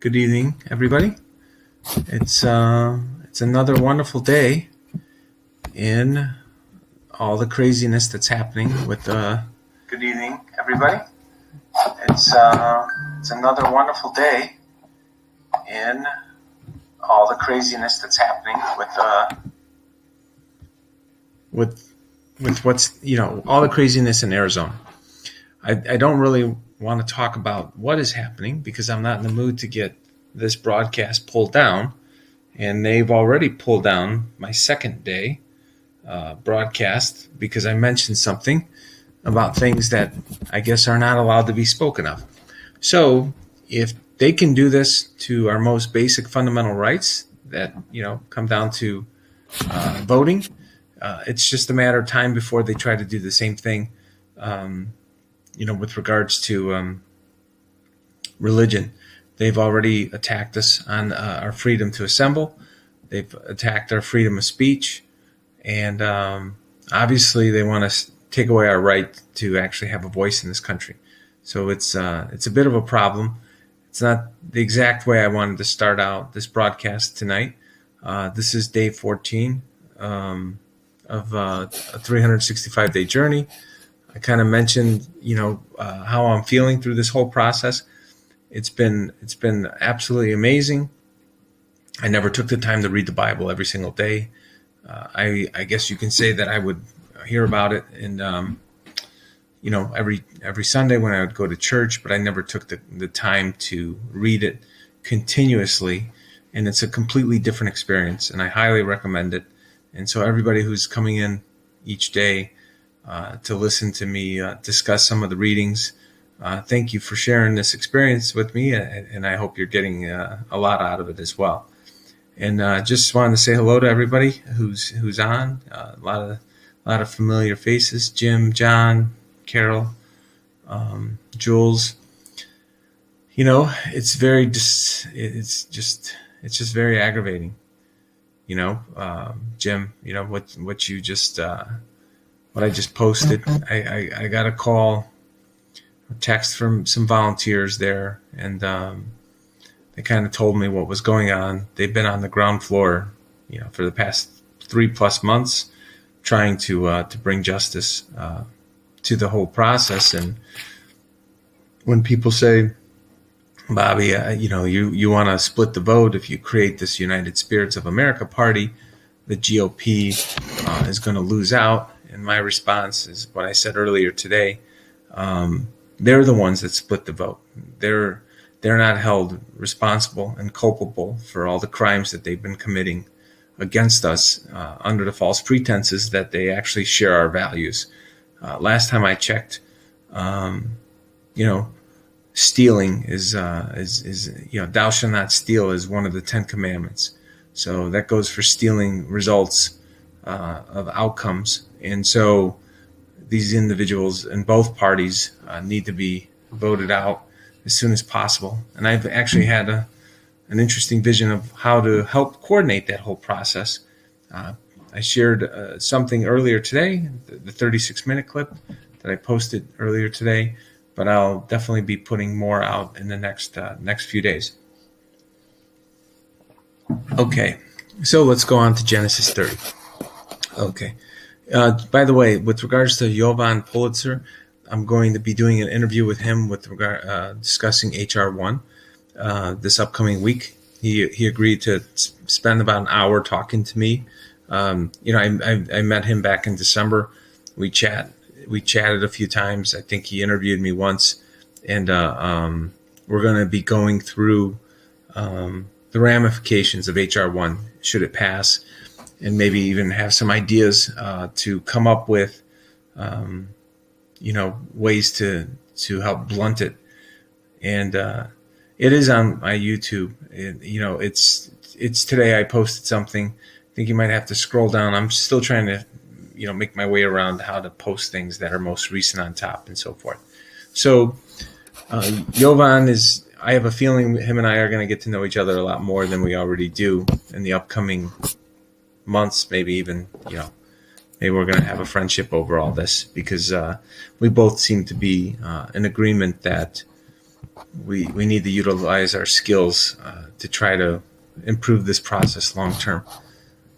Good evening, everybody. It's another wonderful day in all the craziness that's happening with Good evening, everybody. It's another wonderful day in all the craziness that's happening with what's all the craziness in Arizona. I don't really want to talk about what is happening because I'm not in the mood to get this broadcast pulled down, and they've already pulled down my second day broadcast because I mentioned something about things that I guess are not allowed to be spoken of. So if they can do this to our most basic fundamental rights that come down to voting, it's just a matter of time before they try to do the same thing with regards to religion. They've already attacked us on our freedom to assemble. They've attacked our freedom of speech. And obviously they want to take away our right to actually have a voice in this country. So it's a bit of a problem. It's not the exact way I wanted to start out this broadcast tonight. This is day 14 of a 365-day journey. I kind of mentioned, how I'm feeling through this whole process. It's been absolutely amazing. I never took the time to read the Bible every single day. I guess you can say that I would hear about it in, every Sunday when I would go to church, but I never took the time to read it continuously. And it's a completely different experience, and I highly recommend it. And so everybody who's coming in each day to listen to me discuss some of the readings, thank you for sharing this experience with me, and I hope you're getting a lot out of it as well. And just wanted to say hello to everybody who's on. A lot of familiar faces: Jim, John, Carol, Jules. It's just very aggravating. Jim, what you just what I just posted. I got a call, a text from some volunteers there, and they kind of told me what was going on. They've been on the ground floor, for the past 3+ months, trying to bring justice to the whole process. And when people say, Bobby, you want to split the vote if you create this United Spirits of America party, the GOP is going to lose out. And my response is what I said earlier today. They're the ones that split the vote. They're not held responsible and culpable for all the crimes that they've been committing against us under the false pretenses that they actually share our values. Last time I checked, stealing is thou shalt not steal is one of the 10 commandments. So that goes for stealing results of outcomes. And so these individuals in both parties need to be voted out as soon as possible. And I've actually had an interesting vision of how to help coordinate that whole process. I shared something earlier today, the 36-minute clip that I posted earlier today, but I'll definitely be putting more out in the next few days. Okay, so let's go on to Genesis 30. Okay. By the way, with regards to Jovan Pulitzer, I'm going to be doing an interview with him with regard discussing HR 1 this upcoming week. He agreed to spend about an hour talking to me. I met him back in December. We chatted a few times. I think he interviewed me once, and we're going to be going through the ramifications of HR 1 should it pass, and maybe even have some ideas to come up with, ways to help blunt it. And it is on my YouTube. It's today I posted something. I think you might have to scroll down. I'm still trying to, make my way around how to post things that are most recent on top and so forth. So Jovan I have a feeling him and I are going to get to know each other a lot more than we already do in the upcoming months, maybe even, maybe we're going to have a friendship over all this, because we both seem to be in agreement that we need to utilize our skills to try to improve this process long term.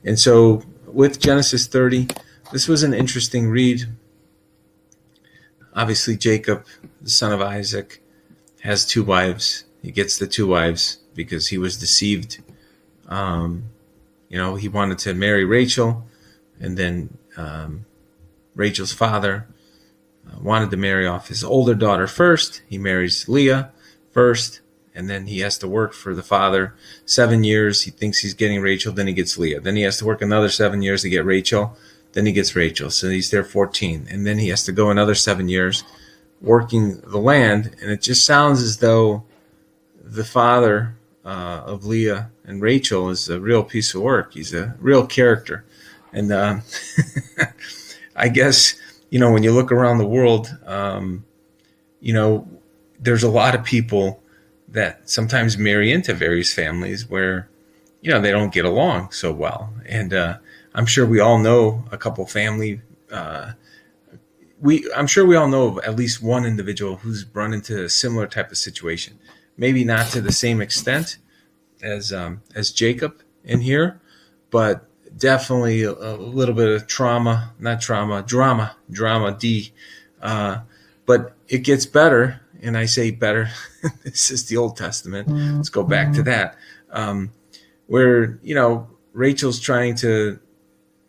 And so with Genesis 30, this was an interesting read. Obviously, Jacob, the son of Isaac, has 2 wives. He gets the 2 wives because he was deceived. He wanted to marry Rachel, and then Rachel's father wanted to marry off his older daughter first. He marries Leah first, and then he has to work for the father 7 years. He thinks he's getting Rachel, then he gets Leah. Then he has to work another 7 years to get Rachel, then he gets Rachel. So he's there 14. And then he has to go another 7 years working the land. And it just sounds as though the father of Leah and Rachel is a real piece of work. He's a real character. And I guess, when you look around the world, there's a lot of people that sometimes marry into various families where, they don't get along so well. And I'm sure we all know a couple family. I'm sure we all know of at least one individual who's run into a similar type of situation. Maybe not to the same extent as Jacob in here, but definitely a little bit of drama. But it gets better, and I say better. This is the Old Testament. Let's go back to that, where Rachel's trying to,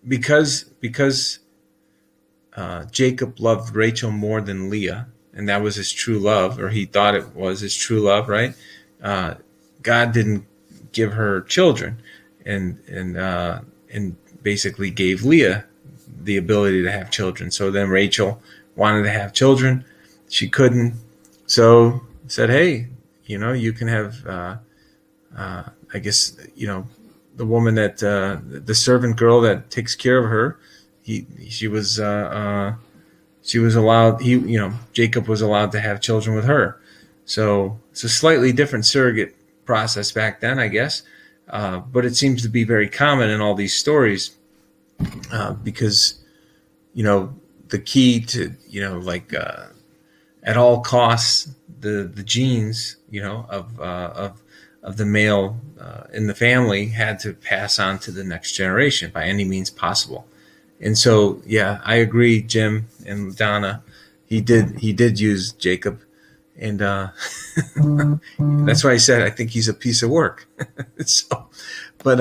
because Jacob loved Rachel more than Leah, and that was his true love, or he thought it was his true love, right? God didn't give her children, and basically gave Leah the ability to have children. So then Rachel wanted to have children. She couldn't. So said, hey, you can have, I guess, the woman that, the servant girl that takes care of her, she was allowed, Jacob was allowed to have children with her. So it's a slightly different surrogate process back then, I guess. But it seems to be very common in all these stories, because, the key to, at all costs, the genes, of the male in the family had to pass on to the next generation by any means possible. And so, yeah, I agree, Jim and Donna. He did use Jacob, and that's why I said I think he's a piece of work. So, but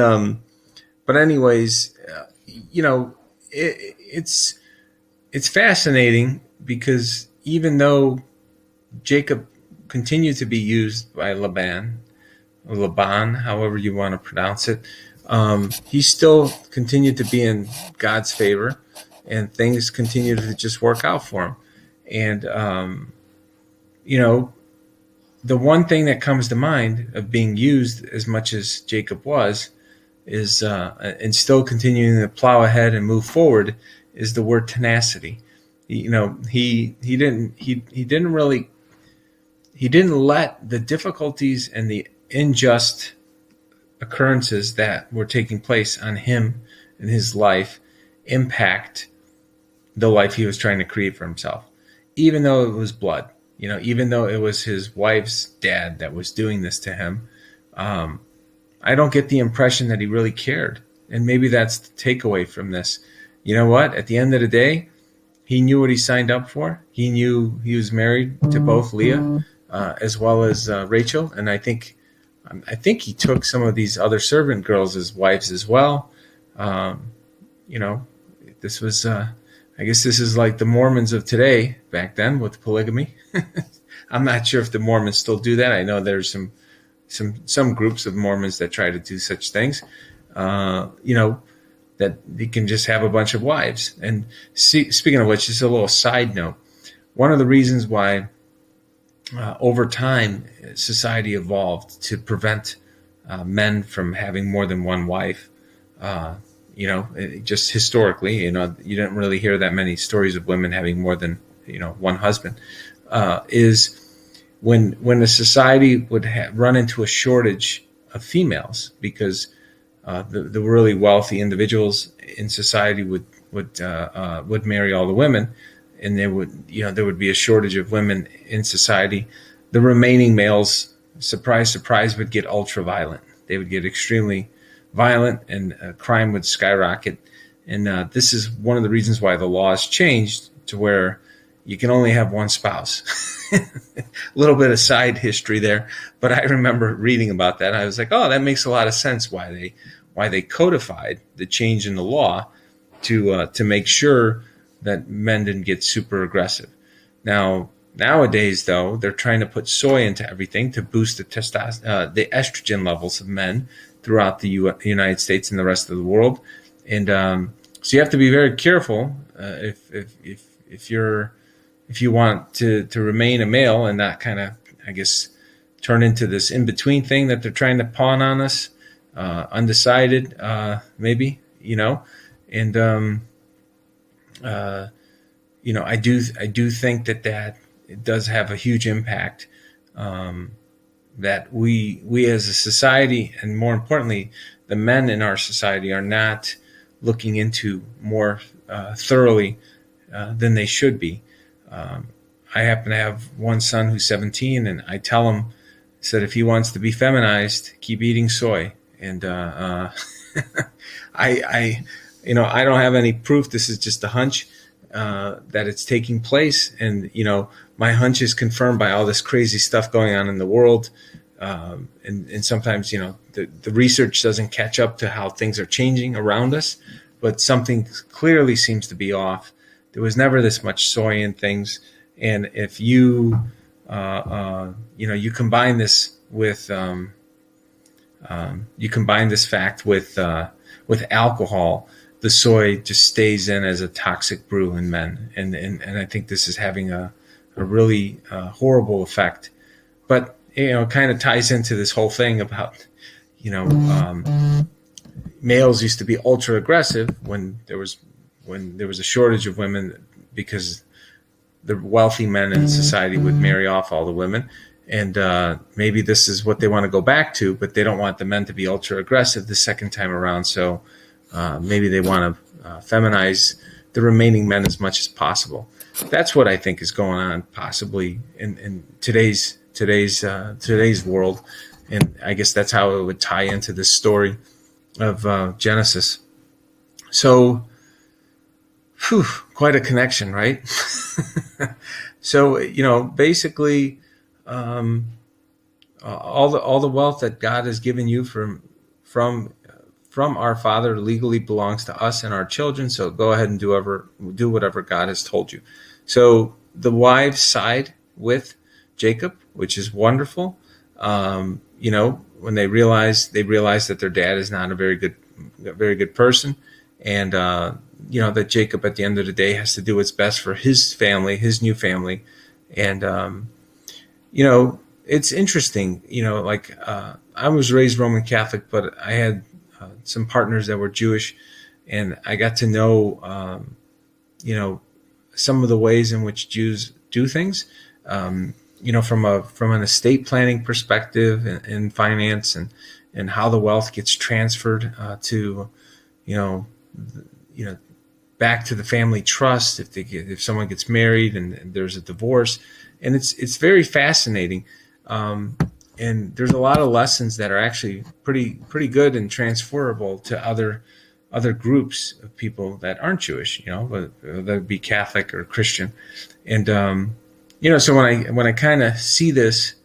anyways, it's fascinating because even though Jacob continued to be used by Laban, however you want to pronounce it, he still continued to be in God's favor, and things continued to just work out for him. And, the one thing that comes to mind of being used as much as Jacob was is, and still continuing to plow ahead and move forward, is the word tenacity. He didn't let the difficulties and the unjust occurrences that were taking place on him in his life impact the life he was trying to create for himself, even though it was blood, even though it was his wife's dad that was doing this to him. I don't get the impression that he really cared. And maybe that's the takeaway from this. You know what? At the end of the day, he knew what he signed up for. He knew he was married to both Leah as well as Rachel. And I think he took some of these other servant girls as wives as well. This was, I guess this is like the Mormons of today back then with polygamy. I'm not sure if the Mormons still do that. I know there's some groups of Mormons that try to do such things, that you can just have a bunch of wives. And speaking of which, just a little side note, one of the reasons why over time society evolved to prevent men from having more than one wife, just historically, you didn't really hear that many stories of women having more than, one husband, is when a society would run into a shortage of females, because the really wealthy individuals in society would marry all the women, and there would be a shortage of women in society. the remaining males, surprise, surprise, would get ultra violent. They would get extremely violent, and crime would skyrocket. And this is one of the reasons why the laws changed to where you can only have one spouse. A little bit of side history there, but I remember reading about that. I was like, oh, that makes a lot of sense why they codified the change in the law to make sure that men didn't get super aggressive. Nowadays, though, they're trying to put soy into everything to boost the estrogen levels of men throughout the United States and the rest of the world. And so you have to be very careful if you want to remain a male and not kind of, I guess, turn into this in-between thing that they're trying to pawn on us, undecided, maybe, and I do think that it does have a huge impact, that we as a society, and more importantly, the men in our society, are not looking into more thoroughly than they should be. I happen to have one son who's 17, and I tell him, said if he wants to be feminized, keep eating soy. And I don't have any proof. This is just a hunch that it's taking place, and my hunch is confirmed by all this crazy stuff going on in the world. And sometimes the research doesn't catch up to how things are changing around us, but something clearly seems to be off. There was never this much soy in things, and if you you combine this with fact with alcohol, the soy just stays in as a toxic brew in men, and I think this is having a really horrible effect. But it kind of ties into this whole thing about males used to be ultra aggressive when there was a shortage of women, because the wealthy men in society would marry off all the women. And maybe this is what they want to go back to, but they don't want the men to be ultra aggressive the second time around. So maybe they want to feminize the remaining men as much as possible. That's what I think is going on, possibly in today's world. And I guess that's how it would tie into this story of Genesis. So, quite a connection, right? So, basically, all the wealth that God has given you from our Father legally belongs to us and our children. So go ahead and do whatever God has told you. So the wives side with Jacob, which is wonderful. When they realize that their dad is not a very good person, and that Jacob at the end of the day has to do what's best for his family, his new family. And it's interesting, I was raised Roman Catholic, but I had some partners that were Jewish, and I got to know some of the ways in which Jews do things, from an estate planning perspective, and finance, and how the wealth gets transferred to back to the family trust if someone gets married and there's a divorce. And it's very fascinating, and there's a lot of lessons that are actually pretty good and transferable to other groups of people that aren't Jewish, whether it be Catholic or Christian. And so when I kind of see this,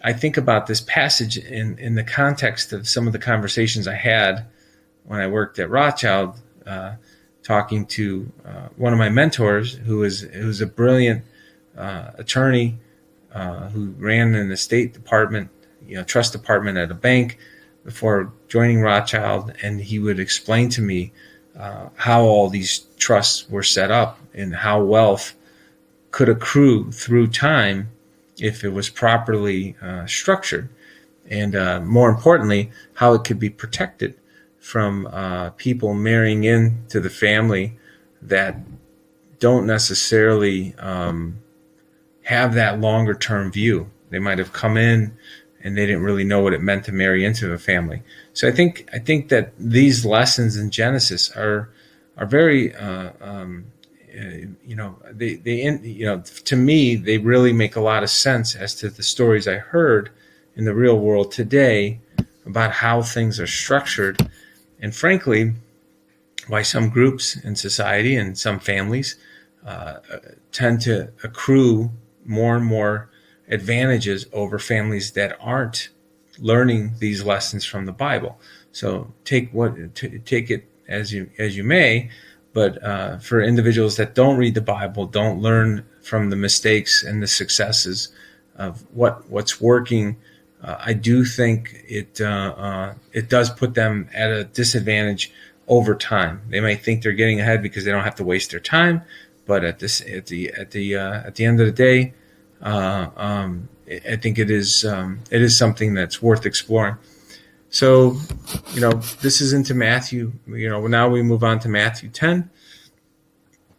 I think about this passage in the context of some of the conversations I had when I worked at Rothschild, talking to one of my mentors, who's a brilliant attorney who ran an estate department, trust department at a bank before joining Rothschild, and he would explain to me how all these trusts were set up and how wealth could accrue through time if it was properly structured, and more importantly, how it could be protected from people marrying into the family that don't necessarily have that longer term view. They might have come in and they didn't really know what it meant to marry into a family. So I think that these lessons in Genesis are very to me, they really make a lot of sense as to the stories I heard in the real world today about how things are structured, and frankly, why some groups in society and some families tend to accrue more and more advantages over families that aren't learning these lessons from the Bible. So take it as you may, but for individuals that don't read the Bible, don't learn from the mistakes and the successes of what's working, I do think it does put them at a disadvantage over time. They might think they're getting ahead because they don't have to waste their time, but at the end of the day, I think it is something that's worth exploring. So, this is into Matthew. Now we move on to Matthew 10.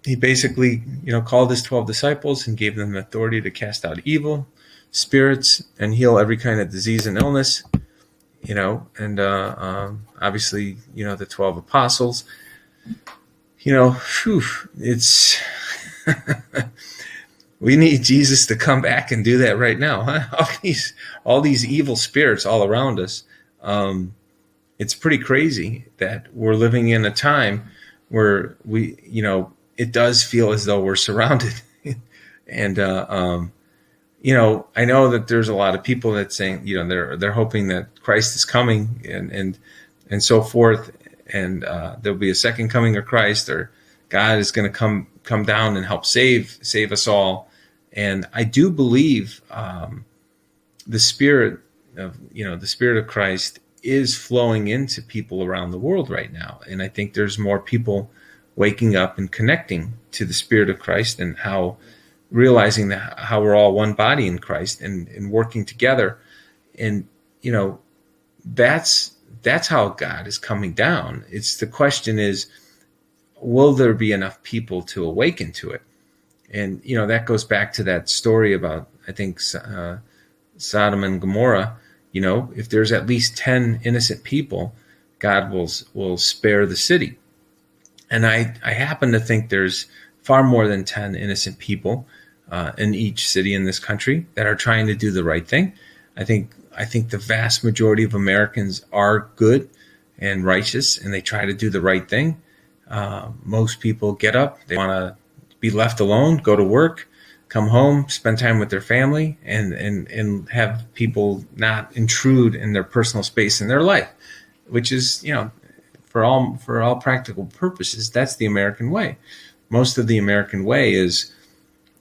He basically, called his 12 disciples and gave them authority to cast out evil spirits and heal every kind of disease and illness. And obviously, the 12 apostles. It's we need Jesus to come back and do that right now, huh? All these evil spirits all around us. It's pretty crazy that we're living in a time where it does feel as though we're surrounded. And I know that there's a lot of people that saying, they're hoping that Christ is coming and so forth, and there'll be a second coming of Christ, or God is going to come down and help save us all. And I do believe the Spirit of Christ is flowing into people around the world right now, and I think there's more people waking up and connecting to the Spirit of Christ, and realizing that how we're all one body in Christ and working together. And that's how God is coming down. The question is, will there be enough people to awaken to it? And that goes back to that story about, I think, Sodom and Gomorrah. If there's at least 10 innocent people, God will spare the city. And I happen to think there's far more than 10 innocent people in each city in this country that are trying to do the right thing. I think the vast majority of Americans are good and righteous, and they try to do the right thing. Most people get up, they want to be left alone, go to work, come home, spend time with their family, and have people not intrude in their personal space in their life, which is, for all practical purposes, that's the American way. Most of the American way is,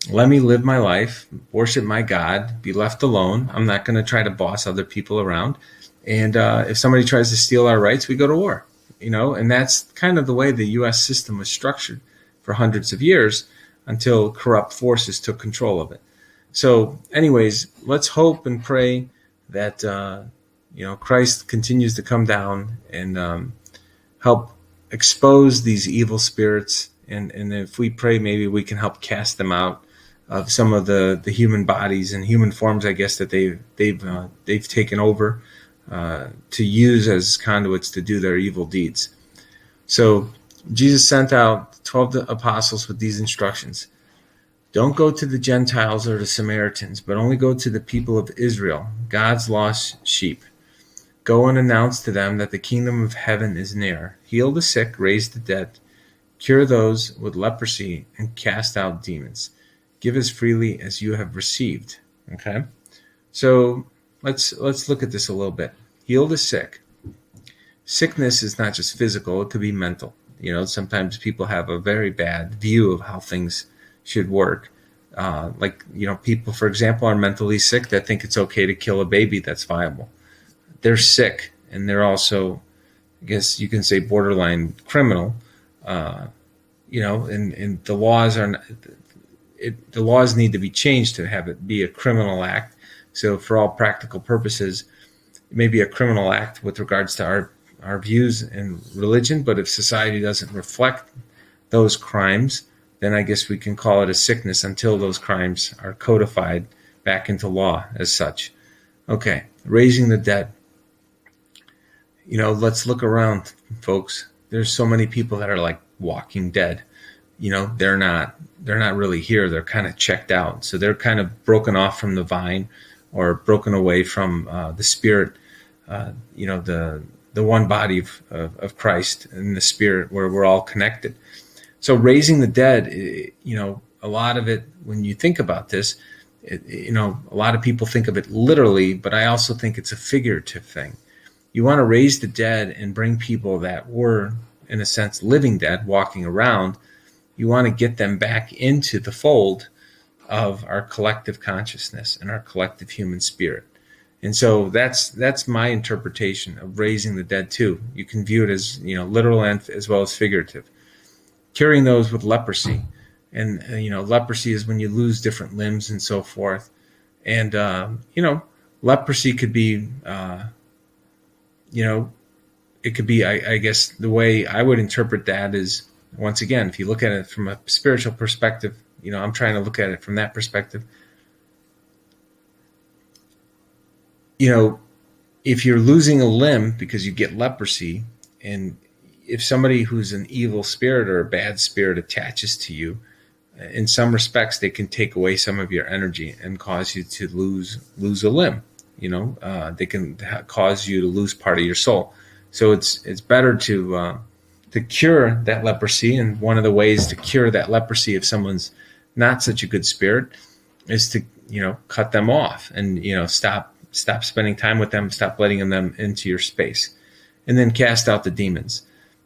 let me live my life, worship my God, be left alone. I'm not going to try to boss other people around. And if somebody tries to steal our rights, we go to war. And that's kind of the way the U.S. system was structured for hundreds of years, until corrupt forces took control of it. So anyways, let's hope and pray that Christ continues to come down and help expose these evil spirits. And if we pray, maybe we can help cast them out of some of the human bodies and human forms, I guess, that they've taken over to use as conduits to do their evil deeds. So Jesus sent out 12 apostles with these instructions. Don't go to the Gentiles or the Samaritans, but only go to the people of Israel, God's lost sheep. Go and announce to them that the kingdom of heaven is near. Heal the sick, raise the dead, cure those with leprosy, and cast out demons. Give as freely as you have received. Okay? So let's look at this a little bit. Heal the sick. Sickness is not just physical, it could be mental. Sometimes people have a very bad view of how things should work. People, for example, are mentally sick that think it's okay to kill a baby that's viable. They're sick, and they're also, I guess you can say, borderline criminal. And the laws the laws need to be changed to have it be a criminal act. So for all practical purposes, it may be a criminal act with regards to our views in religion, but if society doesn't reflect those crimes, then I guess we can call it a sickness until those crimes are codified back into law as such. Okay, raising the dead. Let's look around, folks. There's so many people that are like walking dead. they're not really here. They're kind of checked out. So they're kind of broken off from the vine, or broken away from the spirit, the one body of Christ and the spirit, where we're all connected. So raising the dead, a lot of it, when you think about this, a lot of people think of it literally, but I also think it's a figurative thing. You want to raise the dead and bring people that were, in a sense, living dead, walking around. You want to get them back into the fold of our collective consciousness and our collective human spirit. And so that's my interpretation of raising the dead too. You can view it as, literal and as well as figurative. Curing those with leprosy. And, leprosy is when you lose different limbs and so forth. And, leprosy could be, it could be, I guess the way I would interpret that is, once again, if you look at it from a spiritual perspective, I'm trying to look at it from that perspective. If you're losing a limb because you get leprosy, and if somebody who's an evil spirit or a bad spirit attaches to you, in some respects, they can take away some of your energy and cause you to lose a limb. They can cause you to lose part of your soul. So it's better to cure that leprosy. And one of the ways to cure that leprosy, if someone's not such a good spirit, is to cut them off and stop spending time with them, stop letting them into your space, and then cast out the demons.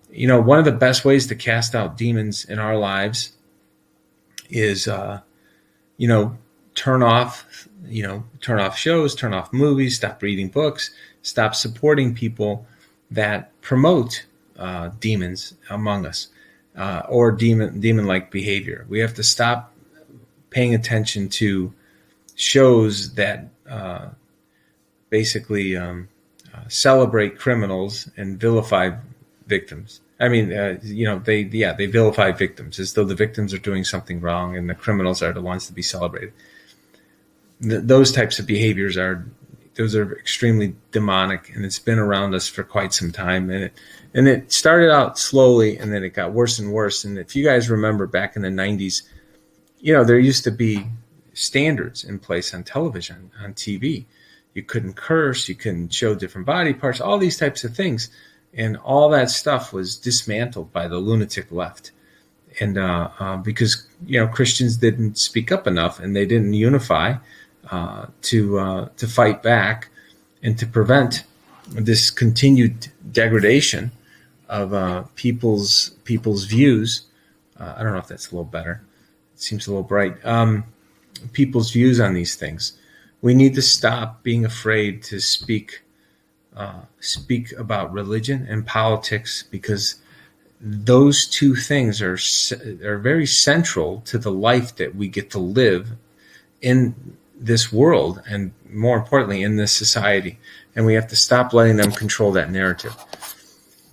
One of the best ways to cast out demons in our lives is turn off shows, turn off movies, stop reading books, stop supporting people that promote demons among us, or demon-like behavior. We have to stop paying attention to shows that basically celebrate criminals and vilify victims. I mean, they vilify victims as though the victims are doing something wrong and the criminals are the ones to be celebrated. Those types of behaviors are extremely demonic, and it's been around us for quite some time. And it started out slowly, and then it got worse and worse. And if you guys remember back in the 90s, there used to be standards in place on television, on TV. You couldn't curse, you couldn't show different body parts, all these types of things. And all that stuff was dismantled by the lunatic left. And because, Christians didn't speak up enough, and they didn't unify to fight back and to prevent this continued degradation of people's views. I don't know if that's a little better. It seems a little bright. People's views on these things. We need to stop being afraid to speak about religion and politics, because those two things are very central to the life that we get to live in this world, and more importantly in this society. And we have to stop letting them control that narrative.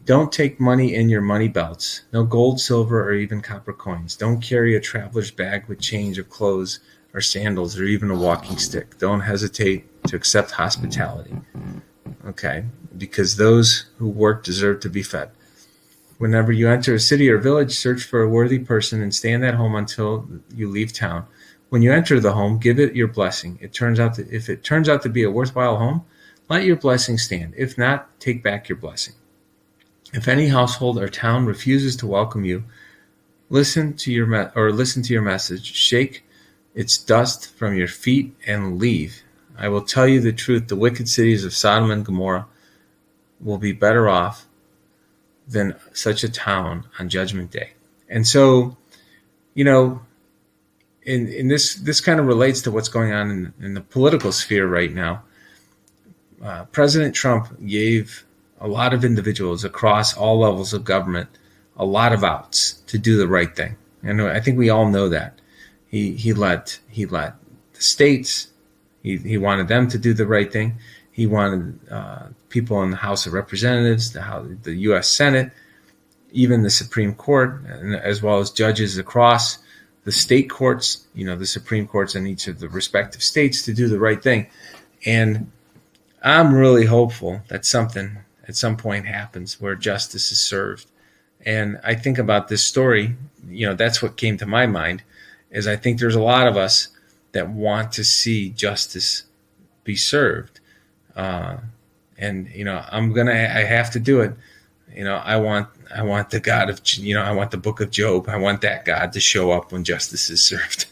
Don't take money in your money belts. No gold, silver, or even copper coins. Don't carry a traveler's bag with change of clothes or sandals or even a walking stick. Don't hesitate to accept hospitality. Okay, because those who work deserve to be fed. Whenever you enter a city or village, search for a worthy person and stay in that home until you leave town. When you enter the home, give it your blessing. If it turns out to be a worthwhile home, let your blessing stand. If not, take back your blessing. If any household or town refuses to welcome you, listen to your message. Shake its dust from your feet and leave. I will tell you the truth. The wicked cities of Sodom and Gomorrah will be better off than such a town on Judgment Day. And so, in this kind of relates to what's going on in the political sphere right now. President Trump gave a lot of individuals across all levels of government a lot of outs to do the right thing. And I think we all know that. He let the states, he wanted them to do the right thing. He wanted people in the House of Representatives, the U.S. Senate, even the Supreme Court, and as well as judges across the state courts, the Supreme Courts in each of the respective states, to do the right thing. And I'm really hopeful that something at some point happens where justice is served And I think about this story, that's what came to my mind, is I think there's a lot of us that want to see justice be served. And I have to do it. I want the God of, I want the book of Job. I want that God to show up when justice is served.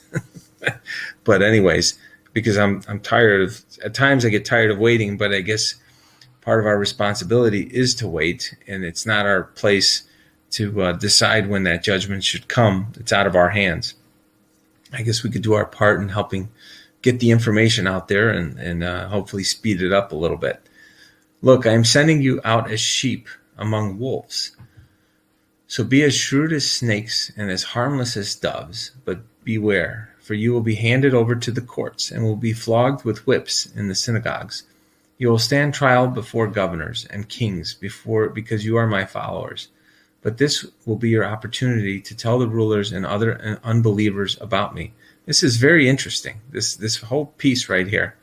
But anyways, because I'm tired of, at times I get tired of waiting, but I guess part of our responsibility is to wait, and it's not our place to decide when that judgment should come. It's out of our hands. I guess we could do our part in helping get the information out there and hopefully speed it up a little bit. Look, I am sending you out as sheep among wolves. So be as shrewd as snakes and as harmless as doves, but beware, for you will be handed over to the courts and will be flogged with whips in the synagogues. You will stand trial before governors and kings because you are my followers. But this will be your opportunity to tell the rulers and other unbelievers about me. This is very interesting. This whole piece right here,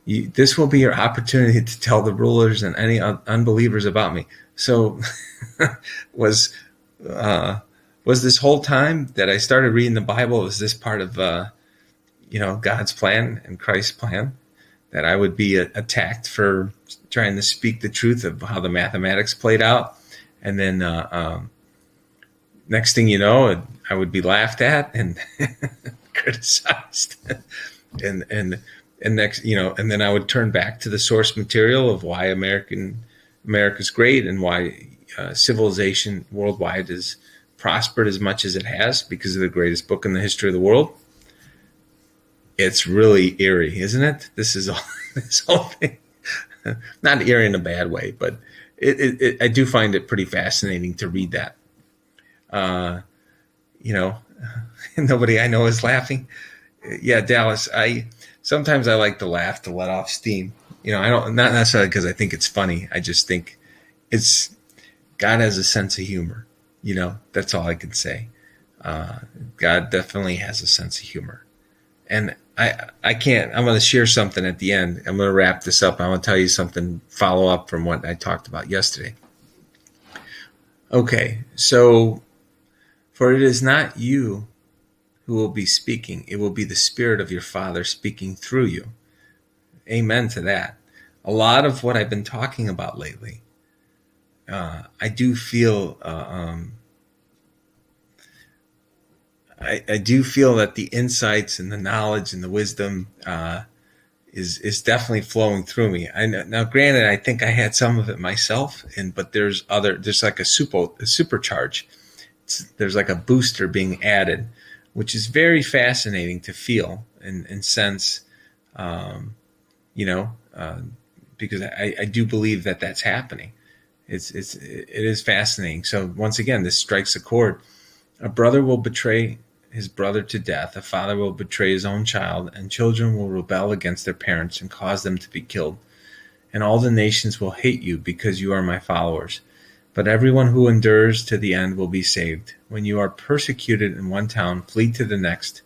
this will be your opportunity to tell the rulers and any unbelievers about me. So was this whole time that I started reading the Bible, was this part of God's plan and Christ's plan, that I would be attacked for trying to speak the truth of how the mathematics played out, and then next thing you know, I would be laughed at and criticized, and next, and then I would turn back to the source material of why America's great and why civilization worldwide has prospered as much as it has because of the greatest book in the history of the world. It's really eerie, isn't it? This whole thing. Not eerie in a bad way, but I do find it pretty fascinating to read that. Nobody I know is laughing. Yeah, Dallas, sometimes I like to laugh to let off steam. I don't, not necessarily because I think it's funny. I just think God has a sense of humor. That's all I can say. God definitely has a sense of humor. And I'm going to share something at the end. I'm going to wrap this up. I want to tell you something, follow up from what I talked about yesterday. Okay, so, for it is not you who will be speaking. It will be the Spirit of your Father speaking through you. Amen to that. A lot of what I've been talking about lately, I do feel I do feel that the insights and the knowledge and the wisdom is definitely flowing through me. Now, granted, I think I had some of it myself, but there's like a supercharge. There's like a booster being added, which is very fascinating to feel and sense, because I do believe that that's happening. It is fascinating. So once again, this strikes a chord. A brother will betray his brother to death. A father will betray his own child, and children will rebel against their parents and cause them to be killed. And all the nations will hate you because you are my followers. But everyone who endures to the end will be saved. When you are persecuted in one town, flee to the next.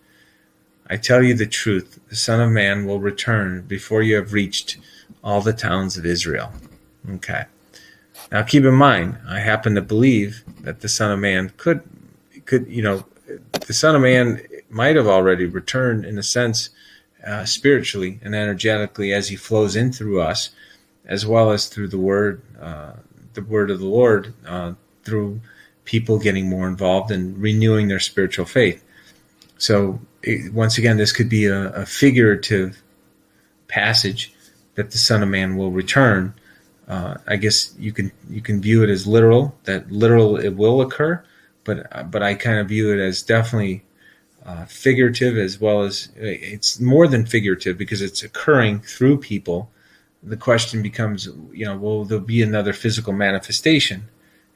I tell you the truth, the Son of Man will return before you have reached all the towns of Israel. Okay. Now keep in mind, I happen to believe that the Son of Man could, the Son of Man might have already returned in a sense, spiritually and energetically, as he flows in through us, as well as through the word of the Lord, through people getting more involved and renewing their spiritual faith. So once again, this could be a figurative passage that the Son of Man will return. I guess you can view it as literal, that literal it will occur, but I kind of view it as definitely figurative, as well as it's more than figurative because it's occurring through people. The question becomes, will there be another physical manifestation?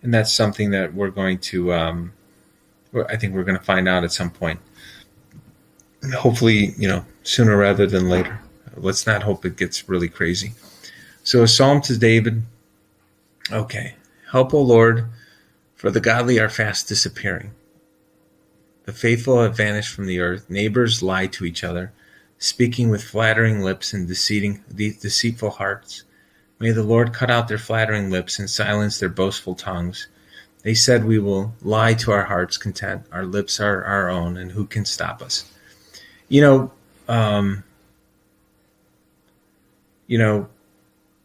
And that's something that we're going to, I think we're going to find out at some point. Hopefully, sooner rather than later. Let's not hope it gets really crazy. So a psalm to David. Okay. Help, O Lord, for the godly are fast disappearing. The faithful have vanished from the earth. Neighbors lie to each other, speaking with flattering lips and deceitful hearts. May the Lord cut out their flattering lips and silence their boastful tongues. They said we will lie to our heart's content. Our lips are our own, and who can stop us? You know, um, you know,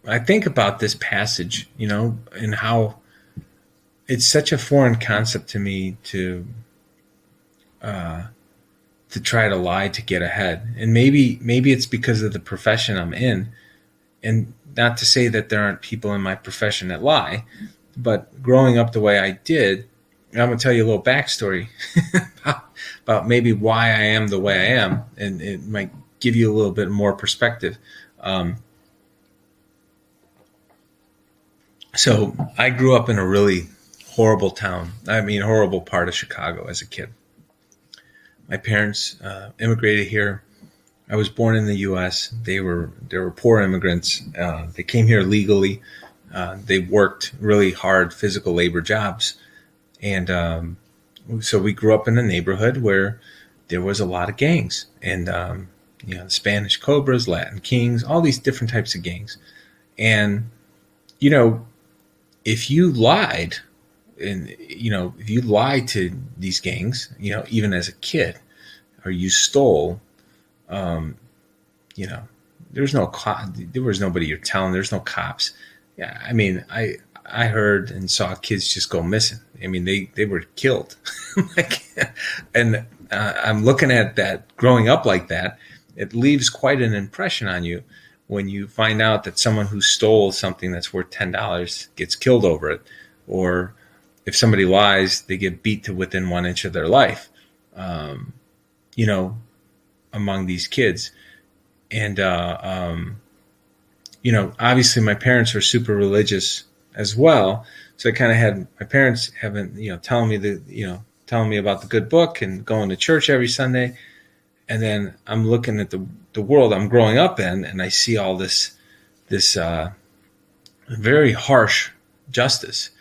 I think about this passage, and how it's such a foreign concept to me to try to lie to get ahead. And maybe it's because of the profession I'm in, and not to say that there aren't people in my profession that lie, but growing up the way I did, I'm going to tell you a little backstory about maybe why I am the way I am, and it might give you a little bit more perspective. So I grew up in a really horrible town. I mean, horrible part of Chicago as a kid. My parents immigrated here. I was born in the U.S. They were poor immigrants. They came here legally. They worked really hard physical labor jobs, and so we grew up in a neighborhood where there was a lot of gangs, and the Spanish Cobras, Latin Kings, all these different types of gangs. And if you lied, and if you lied to these gangs, even as a kid, or you stole, there was nobody you're telling. There's no cops. Yeah, I mean, I heard and saw kids just go missing. I mean, they were killed. And I'm looking at that, growing up like that. It leaves quite an impression on you when you find out that someone who stole something that's worth $10 gets killed over it, or if somebody lies, they get beat to within 1 inch of their life. Among these kids. And, obviously my parents were super religious as well. So I kind of had my parents telling me about the good book and going to church every Sunday. And then I'm looking at the world I'm growing up in, and I see all this very harsh justice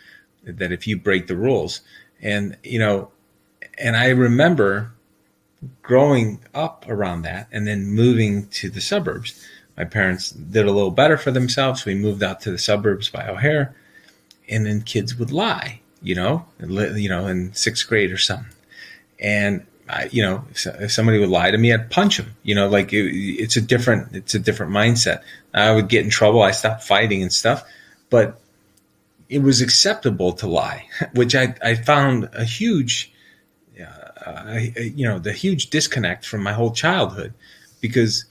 that if you break the rules. And I remember growing up around that and then moving to the suburbs. My parents did a little better for themselves. We moved out to the suburbs by O'Hare, and then kids would lie, in sixth grade or something. And if somebody would lie to me, I'd punch them. It's a different mindset. I would get in trouble. I stopped fighting and stuff, but it was acceptable to lie, which I found a huge, the huge disconnect from my whole childhood, because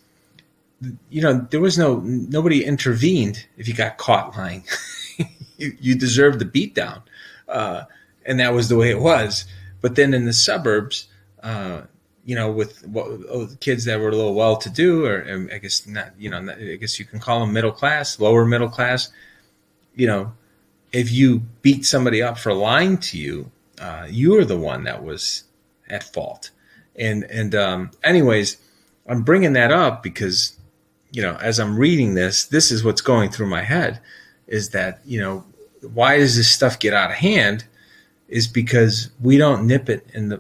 there was nobody intervened if you got caught lying. you deserved the beat down, and that was the way it was. But then in the suburbs, with kids that were a little well-to-do, or I guess not, I guess you can call them middle class, lower middle class. If you beat somebody up for lying to you, you were the one that was at fault. And anyways, I'm bringing that up because, as I'm reading this is what's going through my head, is that, why does this stuff get out of hand? Is because we don't nip it in the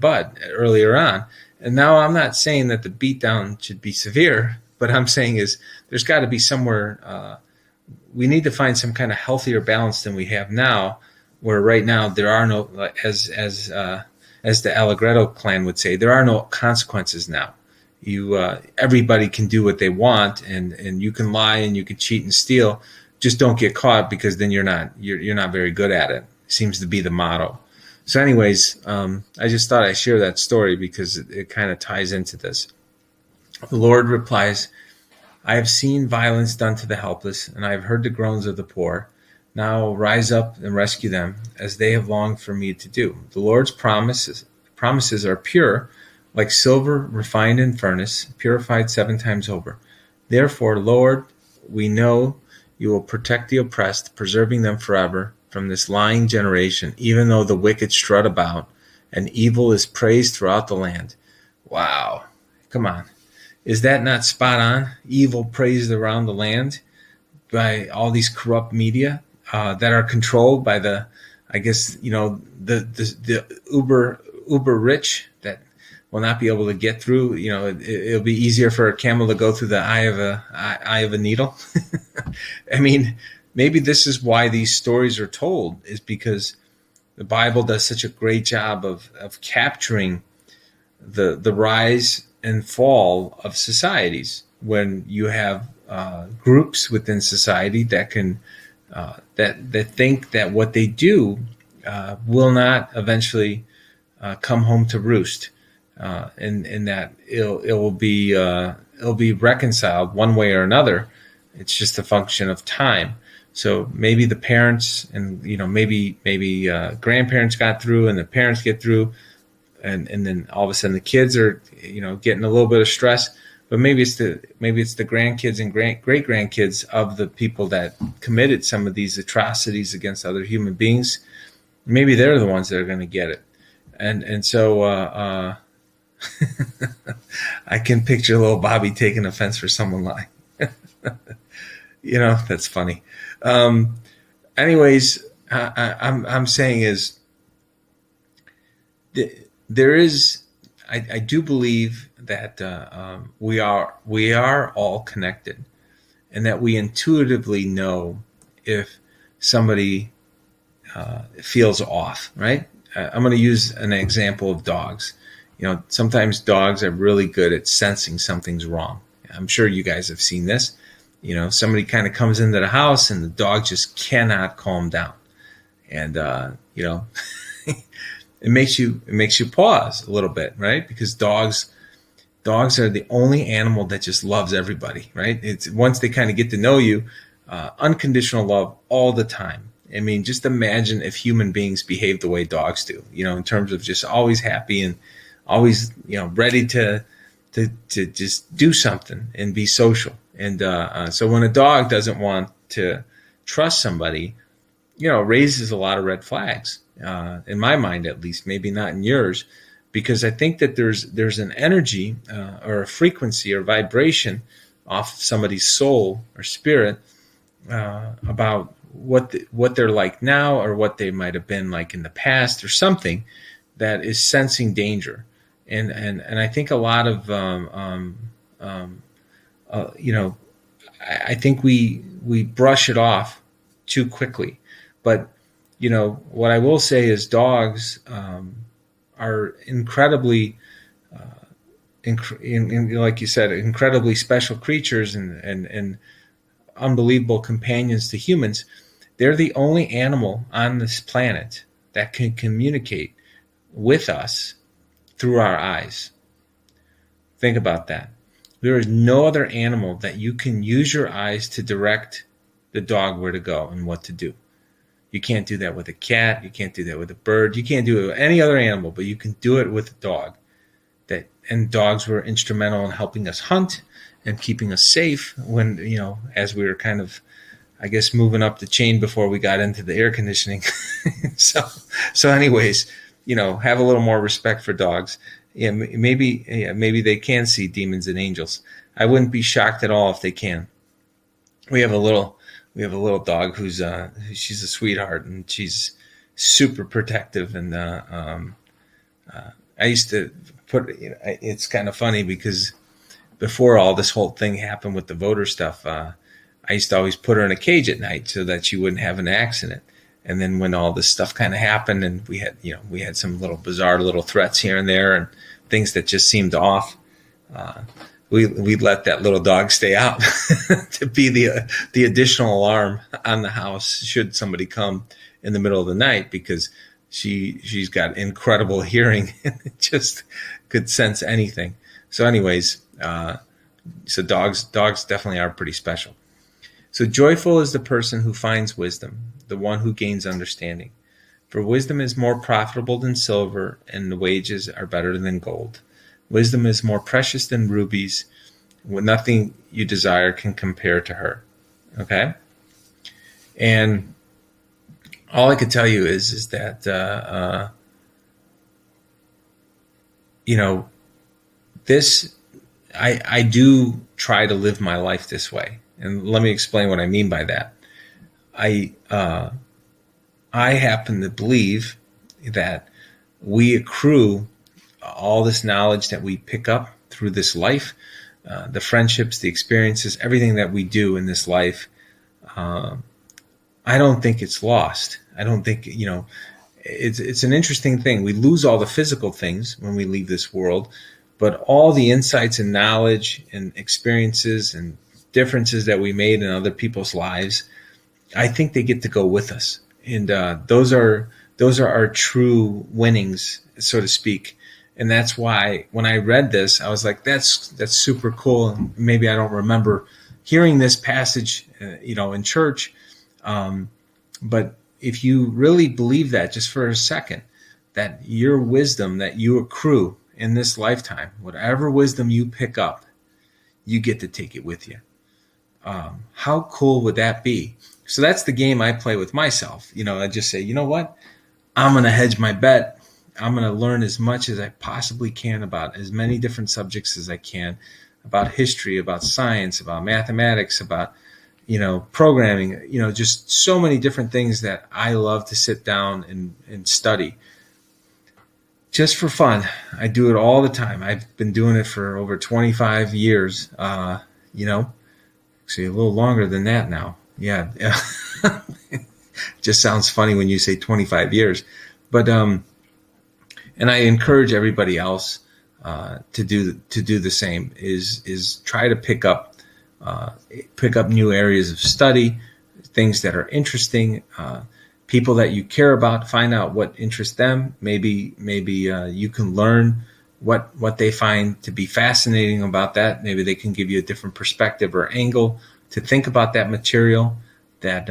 bud earlier on. And now I'm not saying that the beatdown should be severe, but I'm saying is there's got to be somewhere. We need to find some kind of healthier balance than we have now, where right now there are no, as the Allegretto clan would say, there are no consequences now. Everybody can do what they want, and you can lie and you can cheat and steal. Just don't get caught, because then you're not very good at it. Seems to be the motto. So anyways, I just thought I'd share that story because it kind of ties into this. The Lord replies, I have seen violence done to the helpless, and I have heard the groans of the poor. Now rise up and rescue them, as they have longed for me to do. The Lord's promises are pure, like silver refined in furnace, purified 7 times over. Therefore, Lord, we know you will protect the oppressed, preserving them forever from this lying generation, even though the wicked strut about, and evil is praised throughout the land. Wow. Come on. Is that not spot on? Evil praised around the land by all these corrupt media that are controlled by the uber rich that will not be able to get through. It'll be easier for a camel to go through the eye of a needle. I mean, maybe this is why these stories are told, is because the Bible does such a great job of capturing the rise and fall of societies, when you have groups within society that can that think that what they do will not eventually come home to roost, and that it'll be reconciled one way or another. It's just a function of time. So maybe the parents and maybe grandparents got through, and the parents get through, and then all of a sudden the kids are getting a little bit of stress. But maybe it's the grandkids and great grandkids of the people that committed some of these atrocities against other human beings. Maybe they're the ones that are going to get it, and so I can picture little Bobby taking offense for someone lying. That's funny. Anyways, I'm saying is there is. I do believe that we are all connected, and that we intuitively know if somebody feels off. Right? I'm going to use an example of dogs. Sometimes dogs are really good at sensing something's wrong. I'm sure you guys have seen this. Somebody kind of comes into the house and the dog just cannot calm down, and it makes you pause a little bit, right? Because dogs are the only animal that just loves everybody, right? It's once they kind of get to know you, unconditional love all the time. I mean, just imagine if human beings behave the way dogs do, in terms of just always happy and always, ready to just do something and be social. And so when a dog doesn't want to trust somebody, raises a lot of red flags, in my mind at least, maybe not in yours, because I think that there's an energy or a frequency or vibration off somebody's soul or spirit about what they're like now, or what they might have been like in the past, or something that is sensing danger. And I think a lot of I think we brush it off too quickly. But what I will say is dogs are incredibly, like you said, incredibly special creatures and unbelievable companions to humans. They're the only animal on this planet that can communicate with us through our eyes. Think about that. There is no other animal that you can use your eyes to direct the dog where to go and what to do. You can't do that with a cat. You can't do that with a bird. You can't do it with any other animal, but you can do it with a dog. And dogs were instrumental in helping us hunt and keeping us safe when, as we were kind of, I guess, moving up the chain before we got into the air conditioning. So anyways, have a little more respect for dogs. Yeah, maybe they can see demons and angels. I wouldn't be shocked at all if they can. We have a little dog who's she's a sweetheart, and she's super protective. And I used to it's kind of funny because before all this whole thing happened with the voter stuff, I used to always put her in a cage at night so that she wouldn't have an accident. And then when all this stuff kind of happened, and we had some little bizarre little threats here and there, and things that just seemed off, we let that little dog stay out to be the additional alarm on the house should somebody come in the middle of the night, because she's got incredible hearing and just could sense anything. So anyways, so dogs definitely are pretty special. So joyful is the person who finds wisdom, the one who gains understanding. For wisdom is more profitable than silver, and the wages are better than gold. Wisdom is more precious than rubies. Nothing you desire can compare to her. Okay? And all I could tell you is that, this, I do try to live my life this way. And let me explain what I mean by that. I happen to believe that we accrue all this knowledge that we pick up through this life, the friendships, the experiences, everything that we do in this life I don't think it's lost. I don't think, it's an interesting thing. We lose all the physical things when we leave this world, but all the insights and knowledge and experiences and differences that we made in other people's lives, I think they get to go with us. And those are our true winnings, so to speak. And that's why when I read this, I was like, that's super cool. And maybe I don't remember hearing this passage, in church. But if you really believe that just for a second, that your wisdom that you accrue in this lifetime, whatever wisdom you pick up, you get to take it with you. How cool would that be? So that's the game I play with myself. I just say, you know what? I'm going to hedge my bet. I'm going to learn as much as I possibly can about as many different subjects as I can, about history, about science, about mathematics, about, programming, just so many different things that I love to sit down and study. Just for fun. I do it all the time. I've been doing it for over 25 years, actually a little longer than that now. Yeah. Just sounds funny when you say 25 years. But, and I encourage everybody else to do the same. Is try to pick up new areas of study, things that are interesting, people that you care about. Find out what interests them. Maybe you can learn what they find to be fascinating about that. Maybe they can give you a different perspective or angle to think about that material that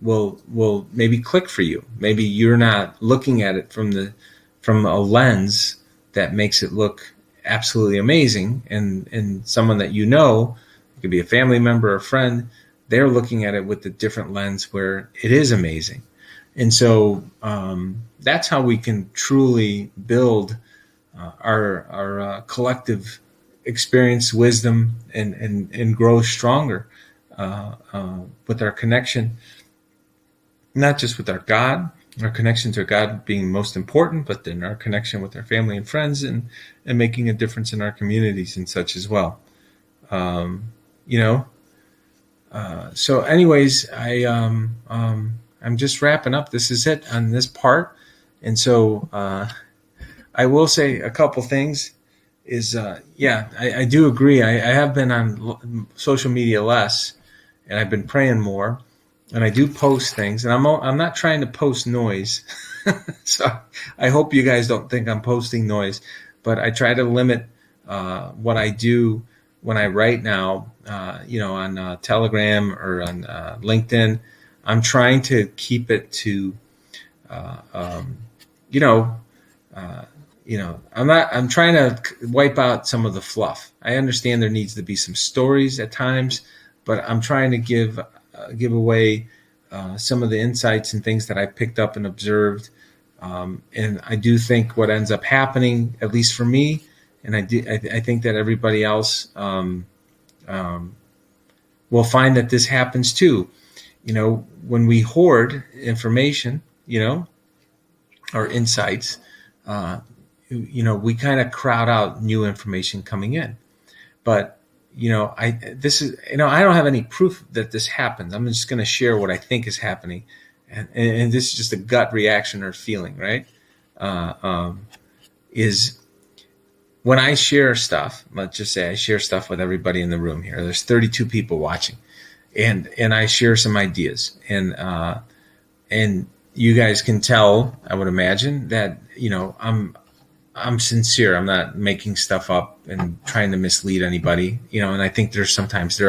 will maybe click for you. Maybe you're not looking at it from a lens that makes it look absolutely amazing, and someone that it could be a family member or a friend, they're looking at it with a different lens where it is amazing. And so that's how we can truly build our collective experience, wisdom, and grow stronger with our connection, not just with our God, our connection to God being most important, but then our connection with our family and friends, and making a difference in our communities and such as well. So anyways, I'm just wrapping up. This is it on this part. And so I will say a couple things is, I do agree. I have been on social media less, and I've been praying more, and I do post things, and I'm not trying to post noise. So I hope you guys don't think I'm posting noise, but I try to limit what I do when I write now, on Telegram or on LinkedIn. I'm trying to keep it to, I'm trying to wipe out some of the fluff. I understand there needs to be some stories at times, but I'm trying to give away some of the insights and things that I picked up and observed. And I do think what ends up happening, at least for me, and I think that everybody else will find that this happens too. When we hoard information, or insights, we kind of crowd out new information coming in. But I don't have any proof that this happens. I'm just going to share what I think is happening, and this is just a gut reaction or feeling, right? Is when I share stuff. Let's just say I share stuff with everybody in the room here. There's 32 people watching, and I share some ideas, and you guys can tell, I would imagine, that I'm sincere. I'm not making stuff up and trying to mislead anybody, and I think there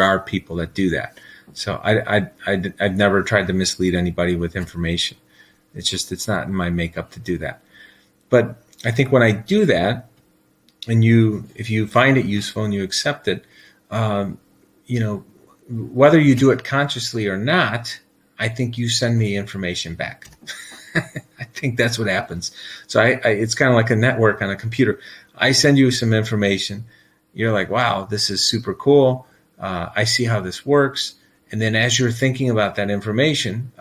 are people that do that. So I've never tried to mislead anybody with information. It's not in my makeup to do that. But I think when I do that, and if you find it useful and you accept it, whether you do it consciously or not, I think you send me information back. I think that's what happens. So it's kind of like a network on a computer. I send you some information. You're like, wow, this is super cool. I see how this works. And then as you're thinking about that information,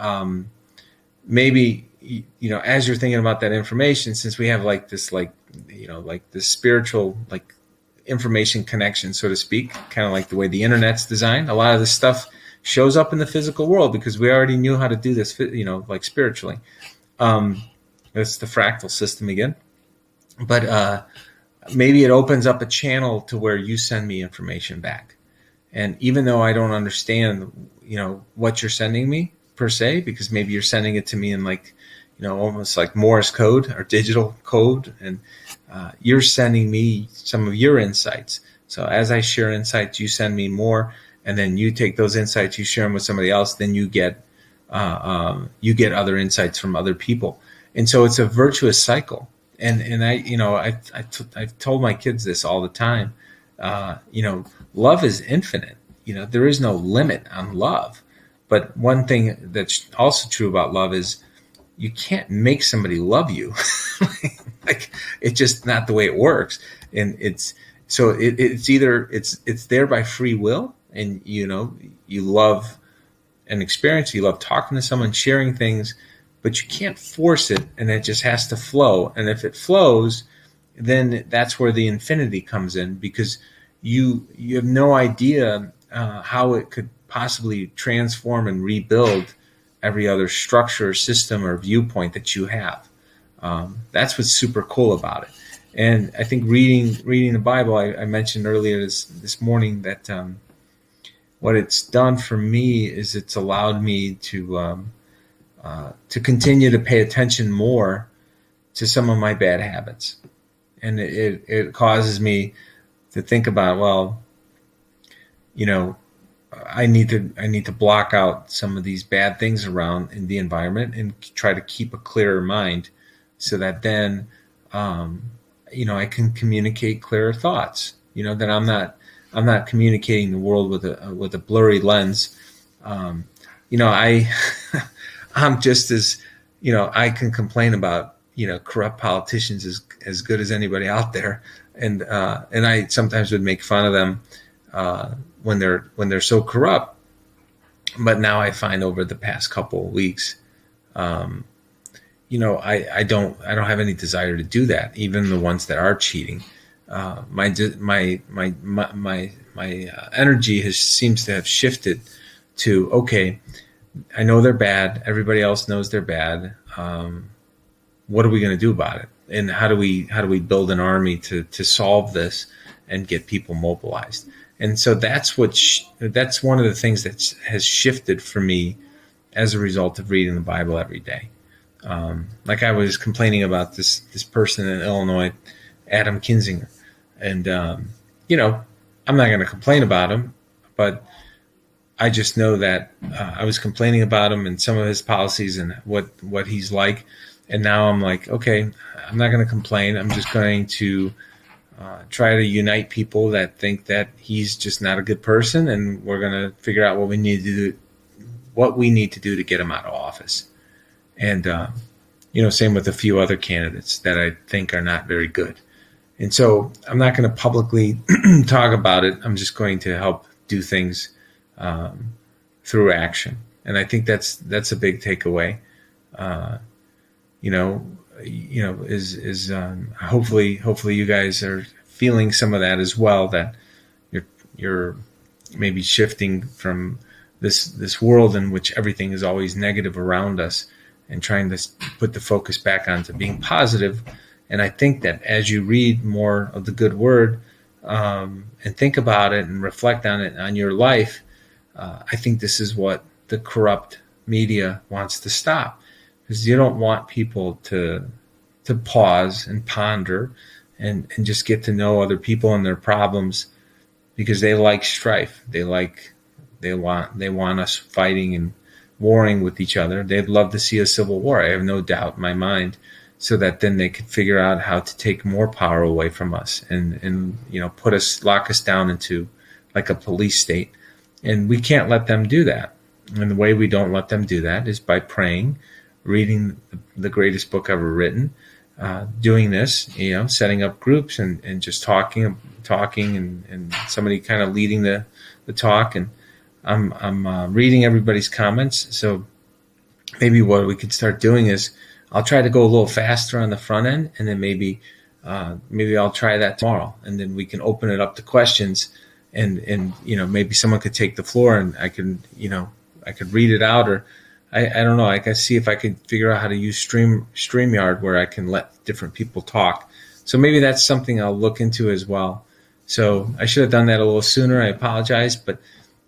maybe, as you're thinking about that information, since we have this spiritual, information connection, so to speak, kind of like the way the internet's designed, a lot of this stuff shows up in the physical world because we already knew how to do this, like spiritually. That's the fractal system again. But maybe it opens up a channel to where you send me information back. And even though I don't understand, what you're sending me per se, because maybe you're sending it to me in like, almost like Morse code or digital code, and you're sending me some of your insights. So as I share insights, you send me more, and then you take those insights, you share them with somebody else, then you get other insights from other people, and so it's a virtuous cycle. And I've told my kids this all the time. Love is infinite. There is no limit on love. But one thing that's also true about love is you can't make somebody love you. Like, it's just not the way it works. And it's either it's there by free will, and you love an experience, you love talking to someone, sharing things, but you can't force it, and it just has to flow. And if it flows, then that's where the infinity comes in, because you have no idea how it could possibly transform and rebuild every other structure, system, or viewpoint that you have. That's what's super cool about it. And I think reading the Bible, I mentioned earlier this morning that what it's done for me is it's allowed me to continue to pay attention more to some of my bad habits. And it causes me to think about, well, I need to block out some of these bad things around in the environment and try to keep a clearer mind, so that then I can communicate clearer thoughts. That I'm not communicating the world with a blurry lens. I'm just as I can complain about corrupt politicians as good as anybody out there, and I sometimes would make fun of them when they're so corrupt. But now I find over the past couple of weeks, I don't have any desire to do that. Even the ones that are cheating, my energy seems to have shifted to, okay, I know they're bad. Everybody else knows they're bad. What are we going to do about it? And how do we build an army to solve this and get people mobilized? And so that's one of the things that has shifted for me as a result of reading the Bible every day. Like I was complaining about this person in Illinois, Adam Kinzinger, and I'm not going to complain about him, but I just know that I was complaining about him and some of his policies and what he's like, and now I'm like, okay, I'm not going to complain. I'm just going to try to unite people that think that he's just not a good person, and we're going to figure out what we need to do to get him out of office. And same with a few other candidates that I think are not very good. And so I'm not going to publicly talk about it. I'm just going to help do things through action. And I think that's a big takeaway. Is hopefully you guys are feeling some of that as well, that you're maybe shifting from this world in which everything is always negative around us and trying to put the focus back onto being positive. And I think that as you read more of the good word and think about it and reflect on it on your life, I think this is what the corrupt media wants to stop. Because you don't want people to pause and ponder and just get to know other people and their problems, because they like strife. They want us fighting and warring with each other. They'd love to see a civil war, I have no doubt in my mind, so that then they could figure out how to take more power away from us and lock us down into like a police state. And we can't let them do that. And the way we don't let them do that is by praying, reading the greatest book ever written, doing this, setting up groups and just talking and somebody kind of leading the talk. And I'm reading everybody's comments. So maybe what we could start doing is I'll try to go a little faster on the front end, and then maybe I'll try that tomorrow, and then we can open it up to questions and maybe someone could take the floor and I could read it out, or I don't know. I can see if I could figure out how to use StreamYard where I can let different people talk. So maybe that's something I'll look into as well. So I should have done that a little sooner. I apologize, but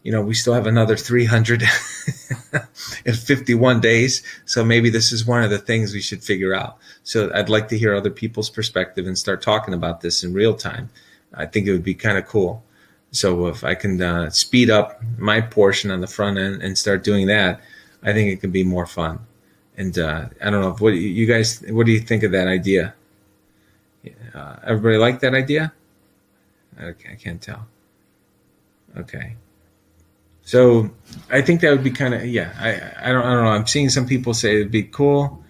we still have another 351 days. So maybe this is one of the things we should figure out. So I'd like to hear other people's perspective and start talking about this in real time. I think it would be kind of cool. So if I can speed up my portion on the front end and start doing that, I think it could be more fun. And I don't know, what do you think of that idea? Everybody like that idea? Okay, I can't tell. Okay. So I think that would be kind of, I don't know. I'm seeing some people say it'd be cool.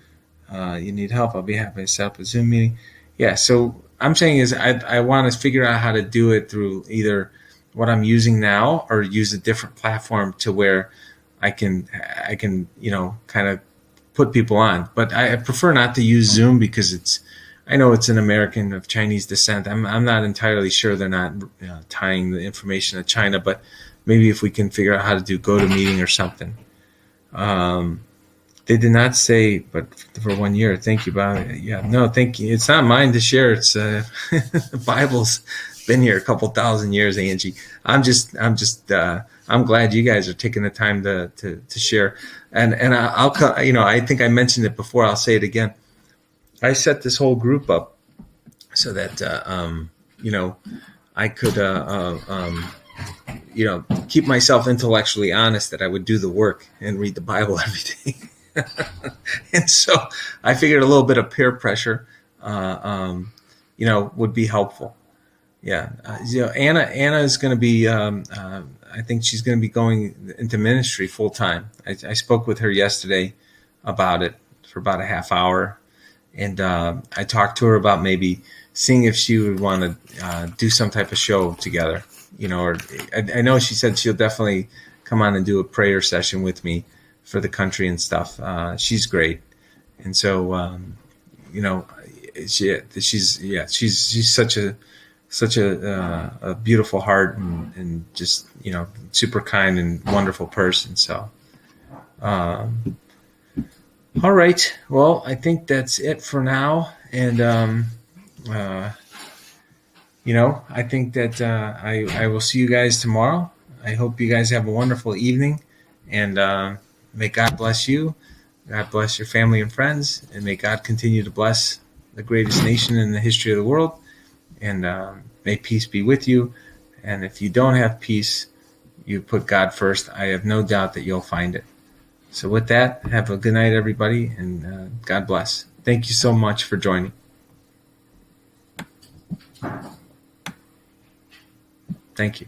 You need help, I'll be happy to set up a Zoom meeting. Yeah, so I'm saying is I want to figure out how to do it through either what I'm using now or use a different platform to where I can kind of put people on. But I prefer not to use Zoom because I know it's an American of Chinese descent. I'm not entirely sure they're not tying the information to China, but maybe if we can figure out how to do GoToMeeting or something. They did not say, but for 1 year. Thank you, Bob. Yeah, no, thank you. It's not mine to share. It's the Bible's been here a couple thousand years, Angie. I'm glad you guys are taking the time to share. And I think I mentioned it before. I'll say it again. I set this whole group up so that I could keep myself intellectually honest, that I would do the work and read the Bible every day. And so I figured a little bit of peer pressure, would be helpful. Yeah. Anna is going to be, I think she's going to be going into ministry full time. I spoke with her yesterday about it for about a half hour. And I talked to her about maybe seeing if she would want to do some type of show together, or I know she said she'll definitely come on and do a prayer session with me for the country and stuff. She's great. And so, she's such a beautiful heart and just, super kind and wonderful person. So, all right. Well, I think that's it for now. And, I think that I will see you guys tomorrow. I hope you guys have a wonderful evening. And may God bless you. God bless your family and friends. And may God continue to bless the greatest nation in the history of the world. And may peace be with you. And if you don't have peace, you put God first. I have no doubt that you'll find it. So with that, have a good night, everybody, and God bless. Thank you so much for joining. Thank you.